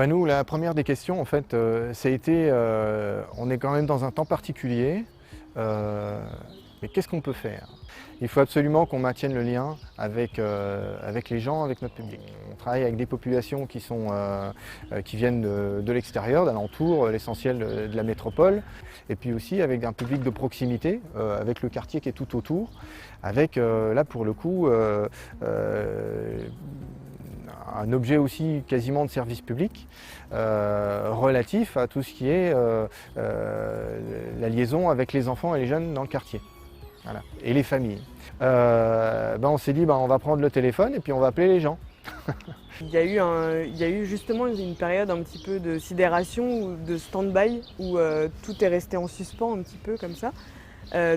Nous, la première des questions, en fait, ça a été, on est quand même dans un temps particulier, mais qu'est-ce qu'on peut faire? Il faut absolument qu'on maintienne le lien avec les gens, avec notre public. On travaille avec des populations qui viennent de l'extérieur, d'alentour, l'essentiel de la métropole, et puis aussi avec un public de proximité, avec le quartier qui est tout autour, avec là pour le coup un objet aussi quasiment de service public relatif à tout ce qui est la liaison avec les enfants et les jeunes dans le quartier. Voilà. Et les familles. On s'est dit on va prendre le téléphone et puis on va appeler les gens. Il y a eu justement une période un petit peu de sidération ou de stand-by où tout est resté en suspens un petit peu comme ça.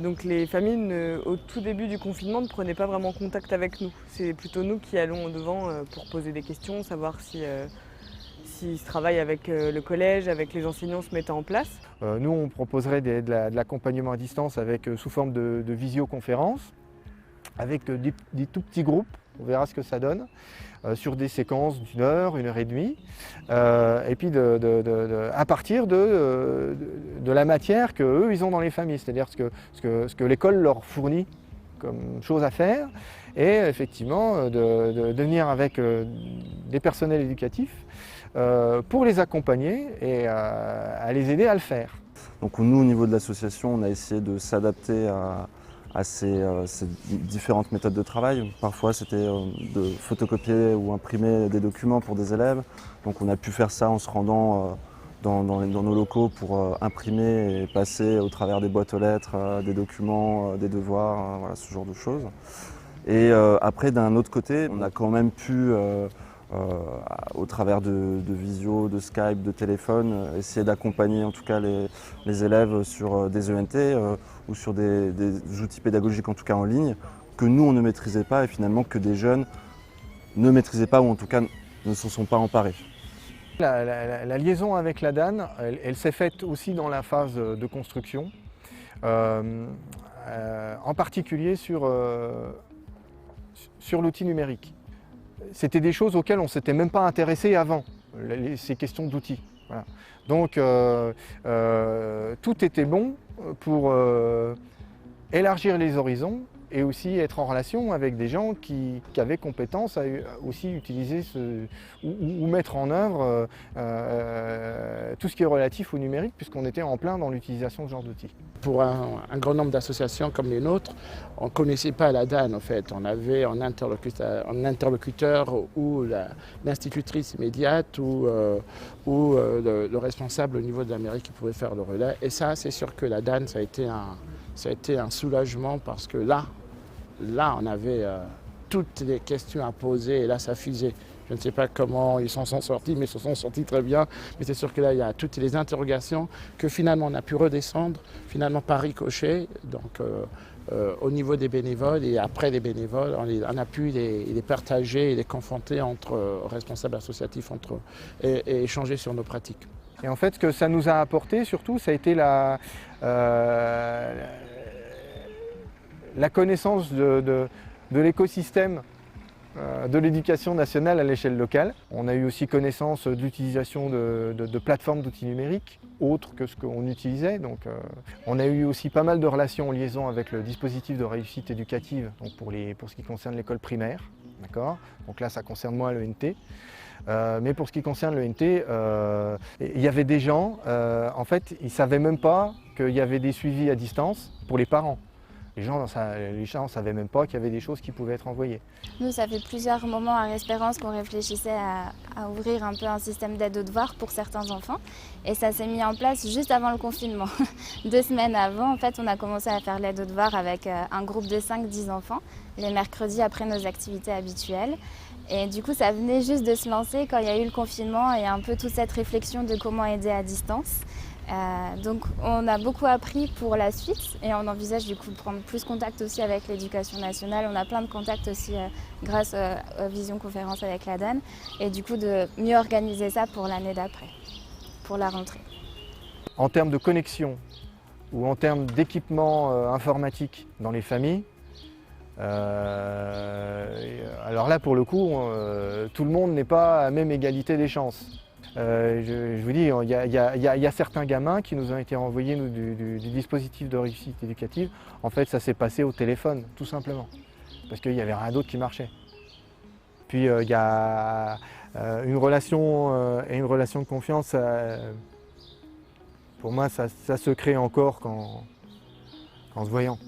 Donc les familles, au tout début du confinement, ne prenaient pas vraiment contact avec nous. C'est plutôt nous qui allons devant pour poser des questions, savoir si se travaille avec le collège, avec les enseignants se mettant en place. Nous, on proposerait de l'accompagnement à distance sous forme de visioconférence, avec des tout petits groupes, on verra ce que ça donne, sur des séquences d'1 heure, 1 heure et demie, et puis à partir de la matière qu'eux, ils ont dans les familles, c'est-à-dire ce que l'école leur fournit comme chose à faire, et effectivement de venir avec des personnels éducatifs pour les accompagner et à les aider à le faire. Donc nous, au niveau de l'association, on a essayé de s'adapter à ces différentes méthodes de travail. Parfois, c'était de photocopier ou imprimer des documents pour des élèves. Donc on a pu faire ça en se rendant dans nos locaux pour imprimer et passer au travers des boîtes aux lettres, des documents, des devoirs, voilà, ce genre de choses. Et après, d'un autre côté, on a quand même pu au travers de visio, de Skype, de téléphone, essayer d'accompagner en tout cas les élèves sur des ENT ou sur des outils pédagogiques en tout cas en ligne, que nous on ne maîtrisait pas et finalement que des jeunes ne maîtrisaient pas ou en tout cas ne s'en sont pas emparés. La liaison avec la DAN, elle s'est faite aussi dans la phase de construction, en particulier sur l'outil numérique. C'était des choses auxquelles on ne s'était même pas intéressé avant, ces questions d'outils. Voilà. Donc tout était bon pour élargir les horizons et aussi être en relation avec des gens qui avaient compétence à aussi utiliser ou mettre en œuvre tout ce qui est relatif au numérique, puisqu'on était en plein dans l'utilisation de ce genre d'outils. Pour un grand nombre d'associations comme les nôtres, on ne connaissait pas la DAN en fait. On avait un interlocuteur ou l'institutrice immédiate ou le responsable au niveau de la mairie qui pouvait faire le relais. Et ça, c'est sûr que la DAN, ça a été un soulagement parce que là, on avait toutes les questions à poser et là, ça fusait. Je ne sais pas comment ils s'en sont sortis, mais ils se sont sortis très bien. Mais c'est sûr que là, il y a toutes les interrogations que finalement on a pu redescendre, finalement par ricochet, donc au niveau des bénévoles et après les bénévoles, on a pu les partager et les confronter entre responsables associatifs entre eux et échanger sur nos pratiques. Et en fait, ce que ça nous a apporté surtout, ça a été la connaissance de l'écosystème de l'éducation nationale à l'échelle locale. On a eu aussi connaissance de l'utilisation de plateformes d'outils numériques, autres que ce qu'on utilisait. Donc, on a eu aussi pas mal de relations en liaison avec le dispositif de réussite éducative, donc pour ce qui concerne l'école primaire. D'accord ? Donc là, ça concerne moins l'ENT. Mais pour ce qui concerne l'ENT, il y avait des gens, en fait, ils ne savaient même pas qu'il y avait des suivis à distance pour les parents. Les gens ne savaient même pas qu'il y avait des choses qui pouvaient être envoyées. Nous, ça fait plusieurs moments à Espérance qu'on réfléchissait à ouvrir un peu un système d'aide aux devoirs pour certains enfants. Et ça s'est mis en place juste avant le confinement. 2 semaines avant, en fait, on a commencé à faire l'aide aux devoirs avec un groupe de 5-10 enfants, les mercredis après nos activités habituelles. Et du coup, ça venait juste de se lancer quand il y a eu le confinement et un peu toute cette réflexion de comment aider à distance. Donc on a beaucoup appris pour la suite et on envisage du coup de prendre plus contact aussi avec l'éducation nationale. On a plein de contacts aussi grâce aux visioconférences avec la DAN et du coup de mieux organiser ça pour l'année d'après, pour la rentrée. En termes de connexion ou en termes d'équipement informatique dans les familles, alors là pour le coup, tout le monde n'est pas à même égalité des chances. Je vous dis, il y a certains gamins qui nous ont été envoyés du dispositif de réussite éducative. En fait, ça s'est passé au téléphone, tout simplement, parce qu'il n'y avait rien d'autre qui marchait. Puis il y a une relation et une relation de confiance. Pour moi, ça se crée encore qu'en se voyant.